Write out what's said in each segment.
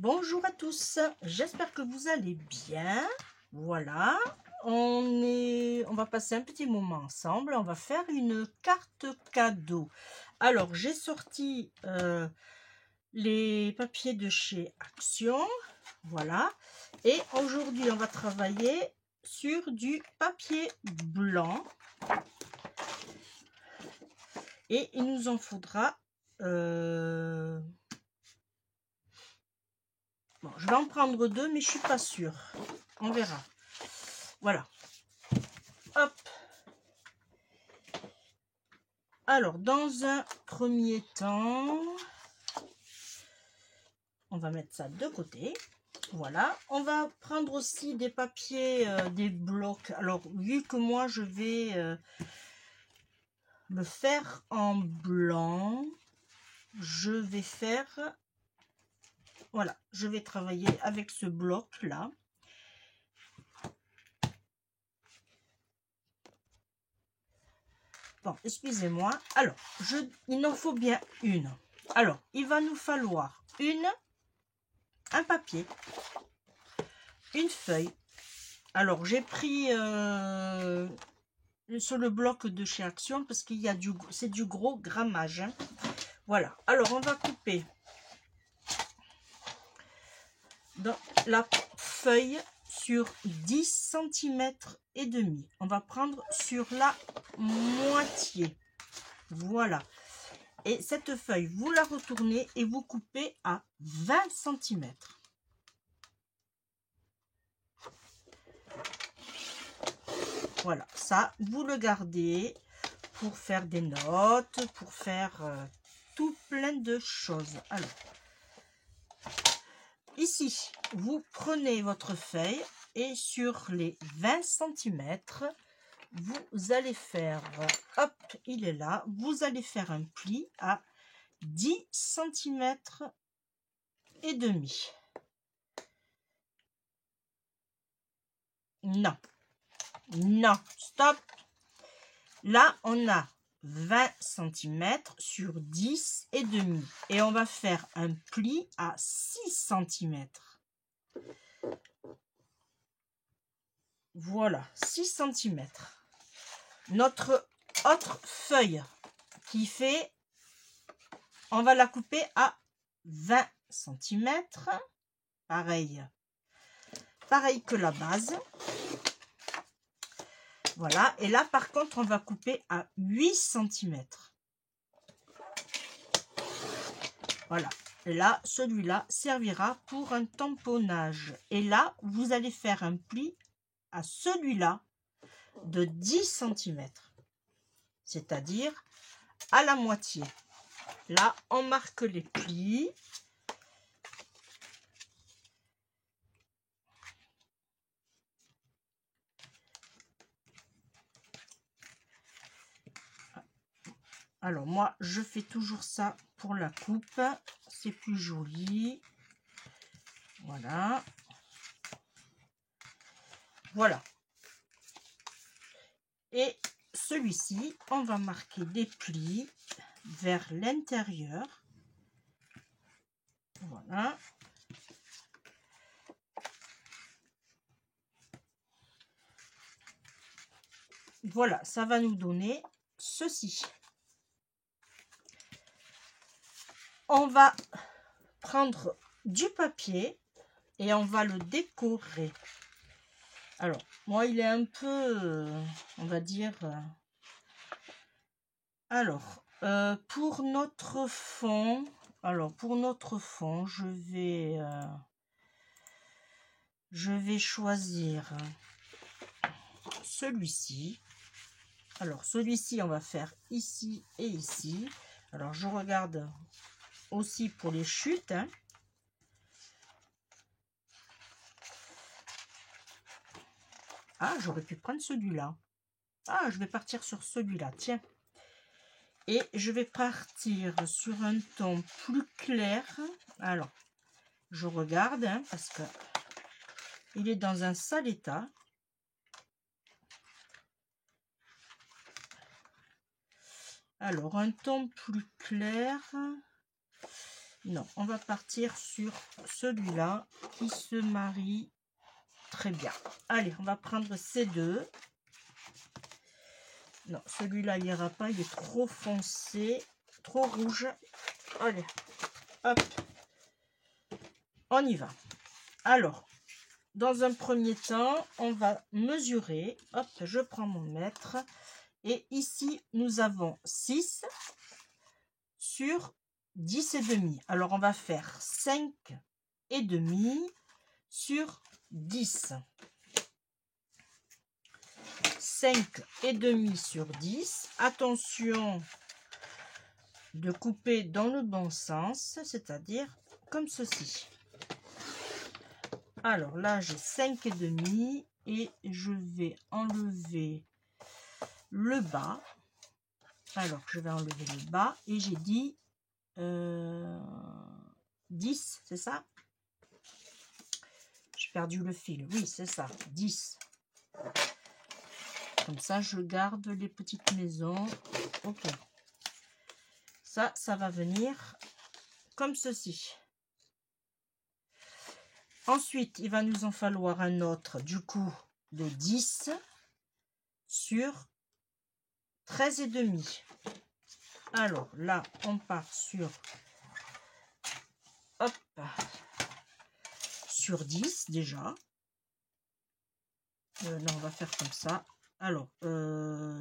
Bonjour à tous, j'espère que vous allez bien. Voilà, on va passer un petit moment ensemble. On va faire une carte cadeau. Alors, j'ai sorti les papiers de chez Action. Voilà. Et aujourd'hui, on va travailler sur du papier blanc. Et il nous en faudra... Bon, je vais en prendre deux, mais je suis pas sûre. On verra. Voilà. Hop. Alors, dans un premier temps, on va mettre ça de côté. Voilà. On va prendre aussi des papiers, des blocs. Alors, vu que moi, je vais le faire en blanc, je vais faire... Voilà, je vais travailler avec ce bloc-là. Bon, excusez-moi. Alors, il en faut bien une. Alors, il va nous falloir un papier, une feuille. Alors, j'ai pris sur le bloc de chez Action parce qu'il y a c'est du gros grammage. Hein. Voilà. Alors, on va couper dans la feuille sur 10 cm et demi. On va prendre sur la moitié. Voilà. Et cette feuille, vous la retournez et vous coupez à 20 cm. Voilà, ça, vous le gardez pour faire des notes, pour faire tout plein de choses. Alors, ici, vous prenez votre feuille et sur les 20 cm, vous allez faire, hop, il est là, vous allez faire un pli à 10 cm et demi. Non, non, stop. Là, on a 20 cm sur 10 et demi. Et on va faire un pli à 6 cm. Voilà, 6 cm. Notre autre feuille qui fait, on va la couper à 20 cm. Pareil que la base. Voilà, et là par contre on va couper à 8 cm. Voilà, et là celui-là servira pour un tamponnage. Et là vous allez faire un pli à celui-là de 10 cm. C'est-à-dire à la moitié. Là on marque les plis. Alors moi je fais toujours ça pour la coupe, c'est plus joli. Voilà. Voilà. Et celui-ci, on va marquer des plis vers l'intérieur. Voilà. Voilà, ça va nous donner ceci. On va prendre du papier et on va le décorer. Alors, moi, il est un peu, on va dire... Alors, pour notre fond, je vais choisir celui-ci. Alors, celui-ci, on va faire ici et ici. Alors, je regarde aussi pour les chutes. Hein. Ah, j'aurais pu prendre celui-là. Ah, je vais partir sur celui-là, tiens. Et je vais partir sur un ton plus clair. Alors, je regarde, hein, parce que il est dans un sale état. Alors, un ton plus clair. Non, on va partir sur celui-là qui se marie très bien. Allez, on va prendre ces deux. Non, celui-là, il n'ira pas, il est trop foncé, trop rouge. Allez, hop, on y va. Alors, dans un premier temps, on va mesurer. Hop, je prends mon mètre. Et ici, nous avons 6 sur 10 et demi. Alors, on va faire 5 et demi sur 10. 5 et demi sur 10. Attention de couper dans le bon sens, c'est-à-dire comme ceci. Alors là, j'ai 5 et demi et je vais enlever le bas. Alors, je vais enlever le bas et j'ai dit 10, c'est ça? J'ai perdu le fil. Oui, c'est ça, 10. Comme ça, je garde les petites maisons. Ok. Ça va venir comme ceci. Ensuite, il va nous en falloir un autre, du coup, de 10 sur 13 et demi. Alors là, on part sur, hop, sur 10 déjà. Non, on va faire comme ça. Alors,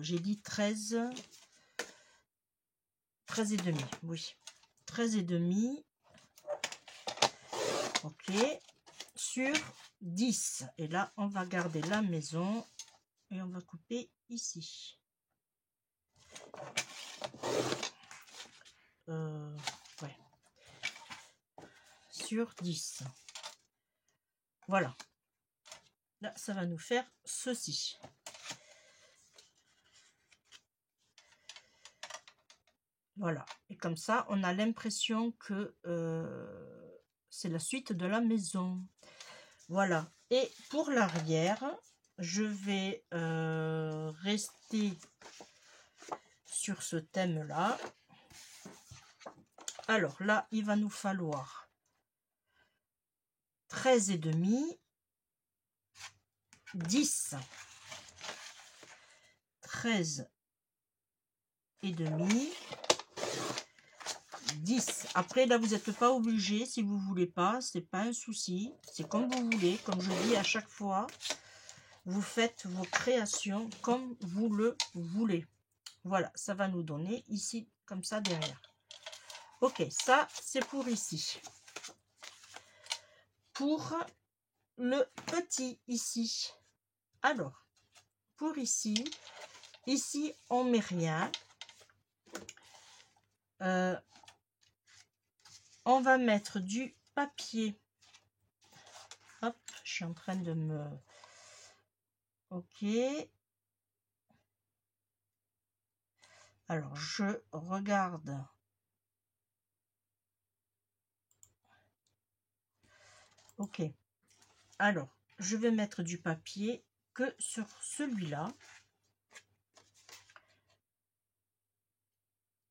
j'ai dit 13 et demi, oui. 13 et demi. Ok. Sur 10. Et là, on va garder la maison et on va couper ici. Ouais. Sur 10. Voilà. Là, ça va nous faire ceci. Voilà. Et comme ça, on a l'impression que c'est la suite de la maison. Voilà. Et pour l'arrière, je vais rester sur ce thème-là. Alors là, il va nous falloir 13 et demi, 10, 13 et demi, 10. Après, là, vous n'êtes pas obligé, si vous voulez pas, c'est pas un souci. C'est comme vous voulez, comme je dis à chaque fois. Vous faites vos créations comme vous le voulez. Voilà, ça va nous donner ici, comme ça, derrière. Ok, ça, c'est pour ici. Pour le petit ici. Alors, pour ici, on met rien. On va mettre du papier. Hop, je suis en train de me... Ok. Alors, je regarde. Ok. Alors, je vais mettre du papier que sur celui-là.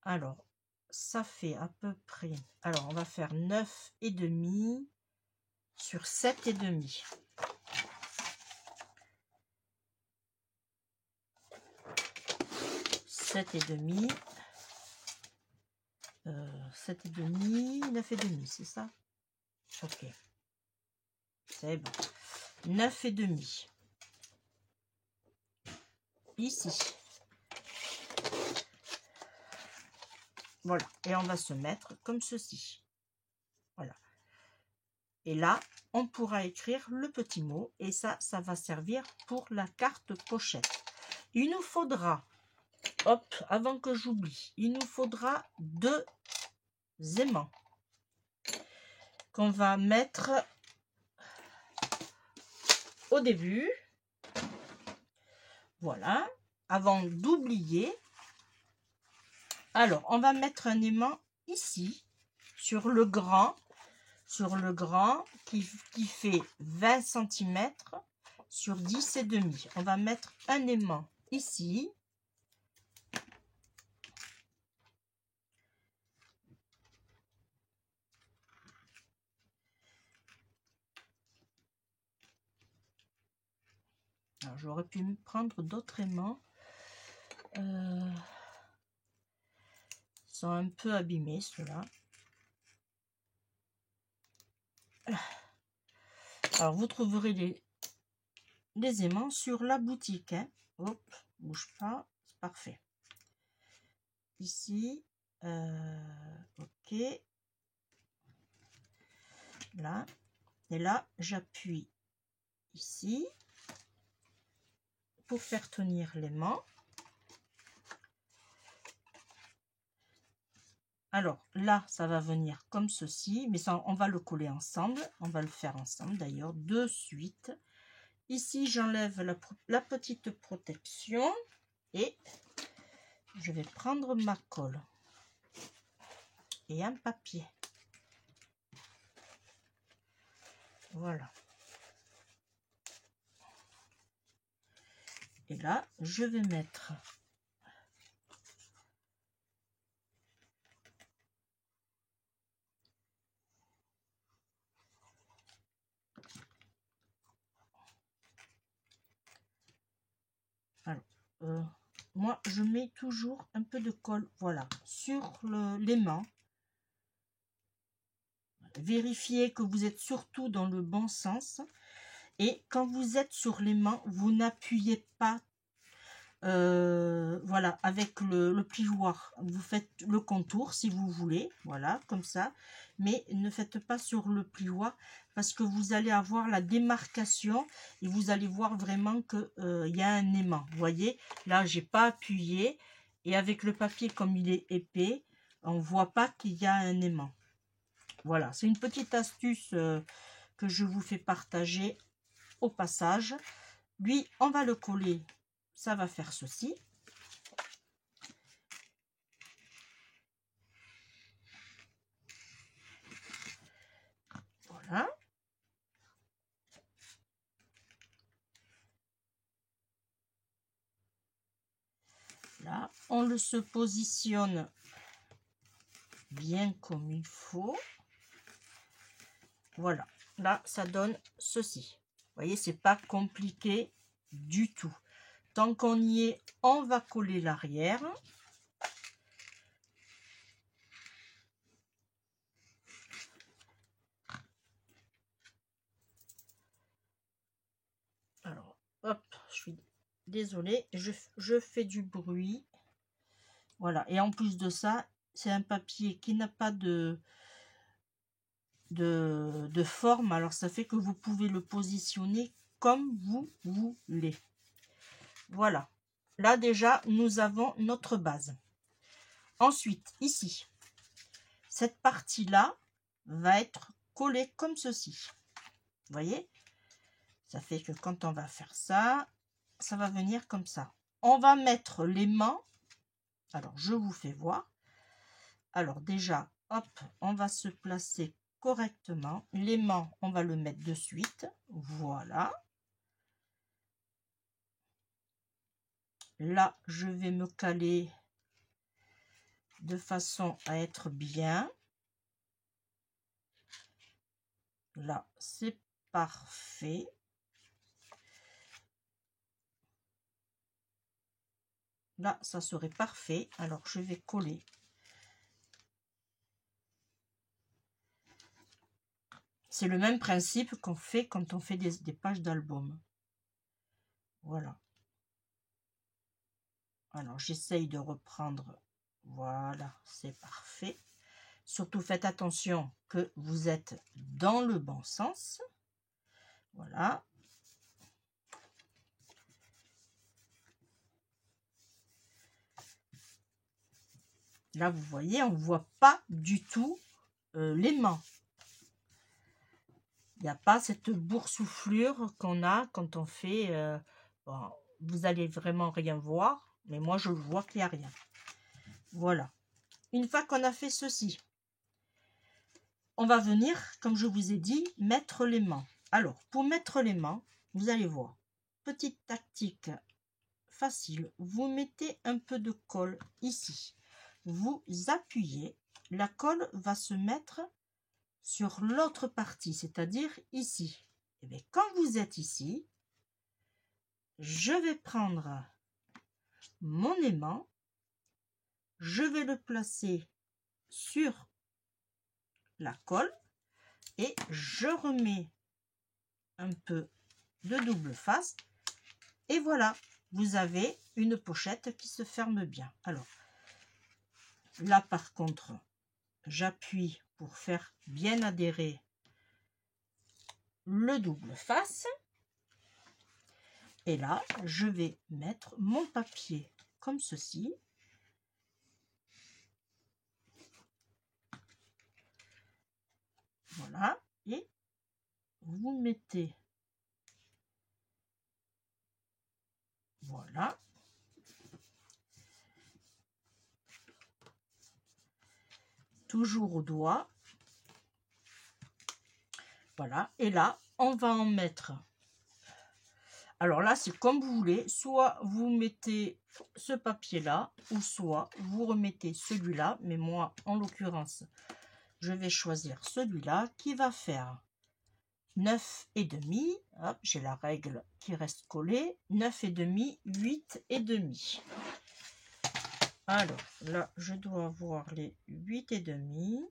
Alors, ça fait à peu près... Alors, on va faire 9 et demi sur 7 et demi. 7 et demi. 7 et demi, 9 et demi, c'est ça? Ok. C'est bon. 9 et demi. Ici. Voilà. Et on va se mettre comme ceci. Voilà. Et là, on pourra écrire le petit mot. Et ça va servir pour la carte pochette. Il nous faudra, hop, avant que j'oublie, il nous faudra 2 aimants qu'on va mettre au début. Voilà. Avant d'oublier. Alors, on va mettre un aimant ici, sur le grand qui fait 20 cm sur 10 et demi. On va mettre un aimant ici. Alors, j'aurais pu me prendre d'autres aimants. Ils sont un peu abîmés, ceux-là. Alors, vous trouverez les aimants sur la boutique. Hein. Hop, bouge pas, c'est parfait. Ici, ok. Là, et là, j'appuie ici pour faire tenir l'aimant. Alors là, ça va venir comme ceci, mais ça, on va le coller ensemble. On va le faire ensemble d'ailleurs, de suite. Ici, j'enlève la petite protection et je vais prendre ma colle et un papier. Voilà. Et là, je vais mettre moi, je mets toujours un peu de colle, voilà, sur l'aimant. Vérifiez que vous êtes surtout dans le bon sens. Et quand vous êtes sur l'aimant, vous n'appuyez pas, voilà, avec le plioir. Vous faites le contour si vous voulez, voilà, comme ça. Mais ne faites pas sur le plioir parce que vous allez avoir la démarcation et vous allez voir vraiment que y a un aimant. Vous voyez, là, j'ai pas appuyé et avec le papier comme il est épais, on voit pas qu'il y a un aimant. Voilà, c'est une petite astuce que je vous fais partager au passage. Lui, on va le coller, ça va faire ceci. Voilà. Là, on le se positionne bien comme il faut. Voilà, là, ça donne ceci. Vous voyez, c'est pas compliqué du tout. Tant qu'on y est, on va coller l'arrière. Alors, hop, je suis désolée, je fais du bruit. Voilà, et en plus de ça, c'est un papier qui n'a pas de forme, alors ça fait que vous pouvez le positionner comme vous voulez. Voilà, là déjà nous avons notre base. Ensuite ici, cette partie là va être collée comme ceci, vous voyez, ça fait que quand on va faire ça, ça va venir comme ça. On va mettre l'aimant, alors je vous fais voir. Alors déjà, hop, on va se placer correctement. L'aimant, on va le mettre de suite. Voilà. Là, je vais me caler de façon à être bien. Là, c'est parfait. Là, ça serait parfait. Alors, je vais coller. C'est le même principe qu'on fait quand on fait des pages d'album. Voilà. Alors, j'essaye de reprendre. Voilà, c'est parfait. Surtout, faites attention que vous êtes dans le bon sens. Voilà. Là, vous voyez, on ne voit pas du tout l'aimant. Il n'y a pas cette boursouflure qu'on a quand on fait... bon, vous allez vraiment rien voir, mais moi, je vois qu'il n'y a rien. Voilà. Une fois qu'on a fait ceci, on va venir, comme je vous ai dit, mettre l'aimant. Alors, pour mettre l'aimant, vous allez voir, petite tactique facile, vous mettez un peu de colle ici. Vous appuyez, la colle va se mettre sur l'autre partie, c'est-à-dire ici. Et bien, quand vous êtes ici, je vais prendre mon aimant, je vais le placer sur la colle et je remets un peu de double face et voilà, vous avez une pochette qui se ferme bien. Alors là par contre, j'appuie pour faire bien adhérer le double face et là je vais mettre mon papier comme ceci. Voilà, et vous mettez, voilà, toujours au doigt, voilà, et là on va en mettre, alors là c'est comme vous voulez, soit vous mettez ce papier là ou soit vous remettez celui-là, mais moi en l'occurrence je vais choisir celui-là qui va faire 9,5. Hop, j'ai la règle qui reste collée, 9,5, 8,5. Alors là je dois avoir les 8,5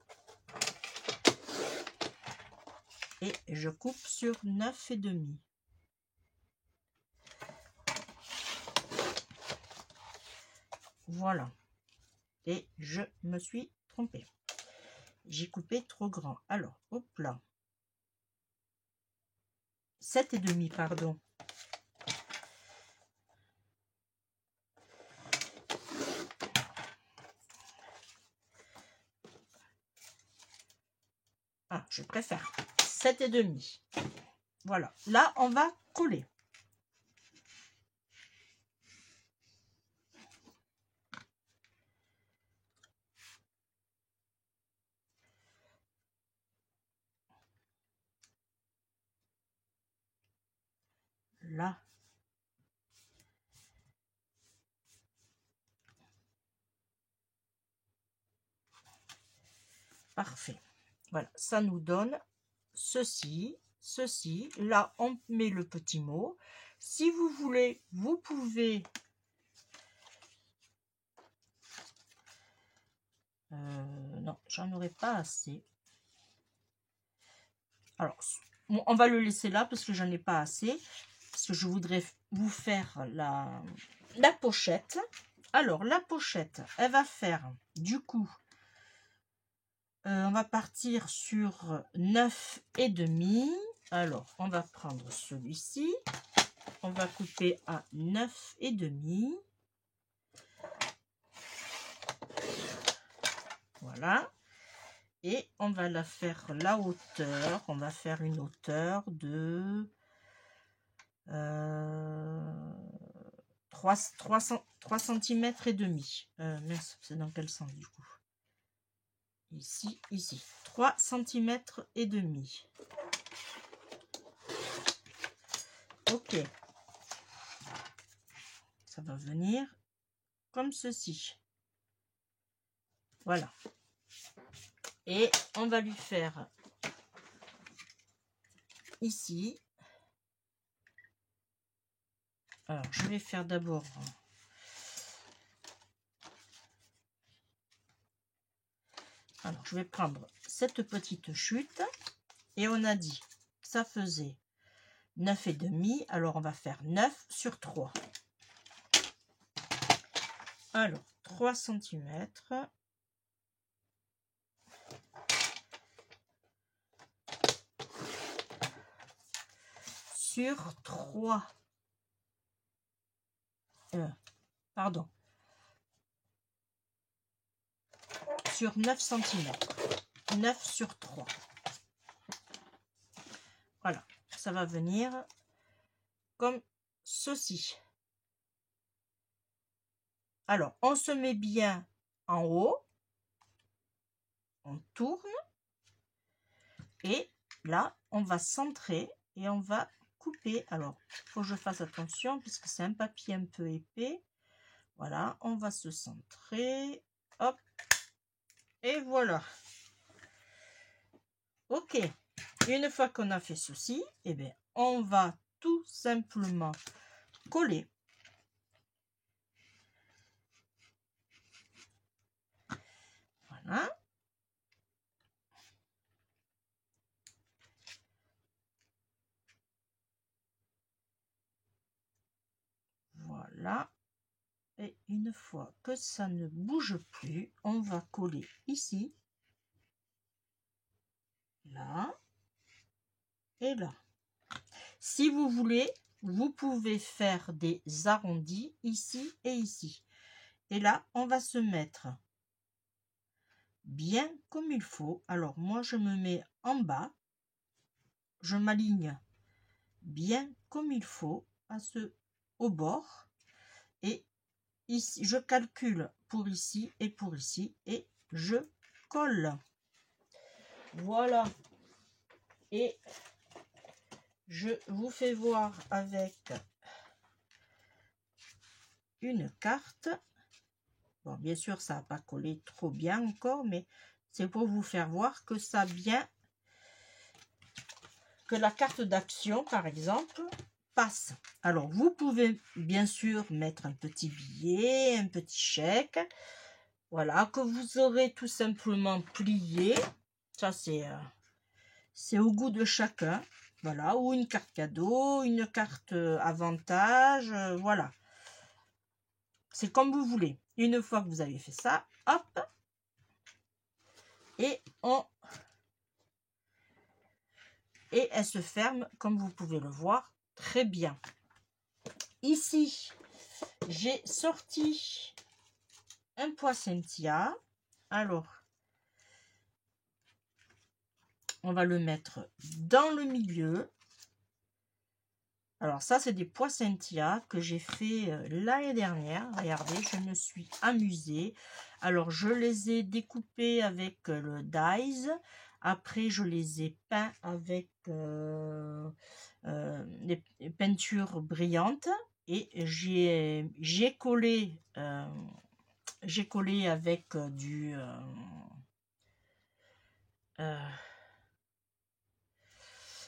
et je coupe sur 9,5. Voilà, et je me suis trompée, j'ai coupé trop grand. Alors hop là, 7,5 pardon. Ah, je préfère 7,5. Voilà, là on va coller. Là, parfait. Voilà, ça nous donne ceci, ceci. Là, on met le petit mot. Si vous voulez, vous pouvez non, j'en aurais pas assez. Alors, on va le laisser là parce que j'en ai pas assez. Parce que je voudrais vous faire la pochette. Alors, la pochette, elle va faire du coup, on va partir sur 9,5. Alors, on va prendre celui-ci. On va couper à 9,5. Voilà. Et on va la faire la hauteur. On va faire une hauteur de 3 cm et demi. Mince, c'est dans quel sens du coup? Ici, ici. 3 cm et demi. Ok. Ça va venir comme ceci. Voilà. Et on va lui faire ici. Alors, je vais faire d'abord... Alors, je vais prendre cette petite chute. Et on a dit que ça faisait 9,5. Alors, on va faire 9 sur 3. Alors, 3 cm. Sur 3. Pardon. Sur 9 cm. 9 sur 3. Voilà. Ça va venir comme ceci. Alors, on se met bien en haut. On tourne. Et là, on va centrer et on va couper. Alors, il faut que je fasse attention puisque c'est un papier un peu épais. Voilà, on va se centrer. Hop. Et voilà. Ok. Une fois qu'on a fait ceci, eh bien, on va tout simplement coller. Voilà. Voilà. Et une fois que ça ne bouge plus, on va coller ici, là et là. Si vous voulez, vous pouvez faire des arrondis ici et ici. Et là, on va se mettre bien comme il faut. Alors, moi, je me mets en bas. Je m'aligne bien comme il faut au bord. Et ici, je calcule pour ici et je colle. Voilà. Et je vous fais voir avec une carte. Bon, bien sûr, ça n'a pas collé trop bien encore, mais c'est pour vous faire voir que ça bien, que la carte d'action, par exemple, passe. Alors, vous pouvez bien sûr mettre un petit billet, un petit chèque, voilà, que vous aurez tout simplement plié. Ça, c'est au goût de chacun. Voilà, ou une carte cadeau, une carte avantage, voilà. C'est comme vous voulez. Une fois que vous avez fait ça, hop, et elle se ferme, comme vous pouvez le voir, très bien. Ici, j'ai sorti un poinsettia. Alors, on va le mettre dans le milieu. Alors ça, c'est des poinsettias que j'ai fait l'année dernière. Regardez, je me suis amusée. Alors, je les ai découpés avec le dies. Après, je les ai peints avec les peintures brillantes. Et j'ai collé avec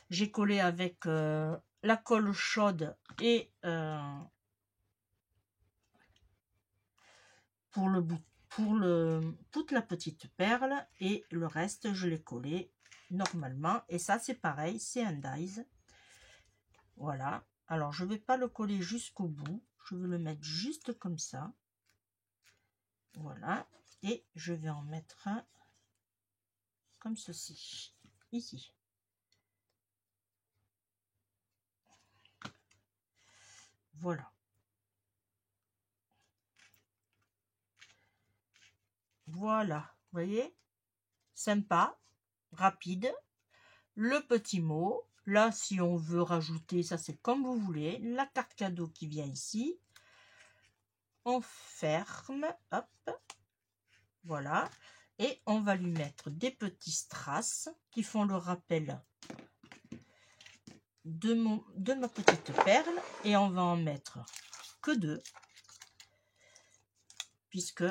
j'ai collé avec la colle chaude et pour toute la petite perle, et le reste je l'ai collé normalement. Et ça c'est pareil, c'est un dies. Voilà. Alors je vais pas le coller jusqu'au bout, je vais le mettre juste comme ça. Voilà. Et je vais en mettre un comme ceci, ici. Voilà. Voilà, vous voyez, sympa, rapide. Le petit mot, là si on veut rajouter, ça c'est comme vous voulez. La carte cadeau qui vient ici. On ferme, hop, voilà. Et on va lui mettre des petits strass qui font le rappel de ma petite perle. Et on va en mettre que 2. Puisque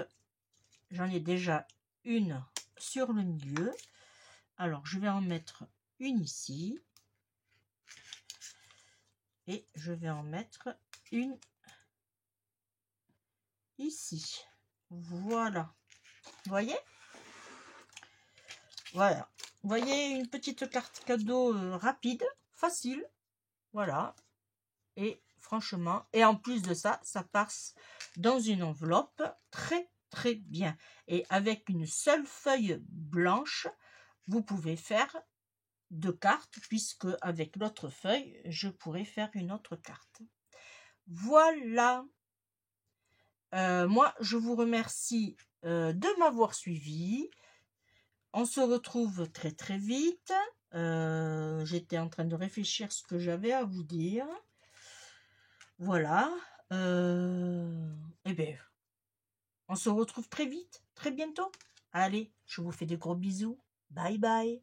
j'en ai déjà une sur le milieu. Alors je vais en mettre une ici. Et je vais en mettre une ici. Voilà. Vous voyez? Voilà. Vous voyez, une petite carte cadeau rapide, facile. Voilà. Et franchement, et en plus de ça, ça passe dans une enveloppe très très bien. Et avec une seule feuille blanche, vous pouvez faire 2 cartes, puisque avec l'autre feuille, je pourrais faire une autre carte. Voilà. Moi, je vous remercie de m'avoir suivi. On se retrouve très très vite. J'étais en train de réfléchir ce que j'avais à vous dire. Voilà. Et bien, on se retrouve très vite, très bientôt. Allez, je vous fais des gros bisous. Bye bye.